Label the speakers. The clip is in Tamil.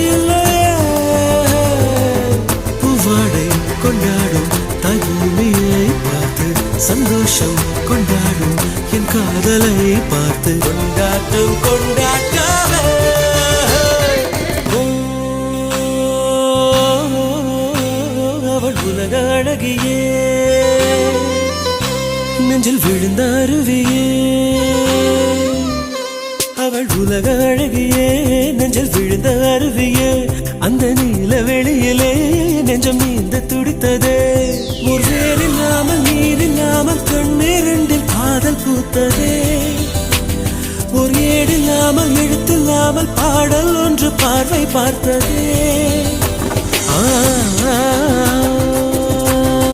Speaker 1: இல்லையே. பூவாடை கொண்டாடும் தாய்பூமியை பார்த்து சந்தோஷம் கொண்டாடும் என் காதலை பார்த்து கொண்டாட்டம் கொண்டாட்டமே. அவள் உலக அழகியே, நெஞ்சில் விழுந்த அருவியே. அவள் உலக அழகியே, நெஞ்சில் விழுந்த அருவியே. அந்த நீல வெளியிலே நெஞ்சம் நீந்த துடித்ததே. ஒரு வேறில்லாமல் நீரில்லாமல் கண்ணீரிண்டில் காதல் பூத்ததே. ஒரு ஏடில்லாமல் எழுத்தில்லாமல் பாடல் ஒன்று பார்வை பார்த்ததே.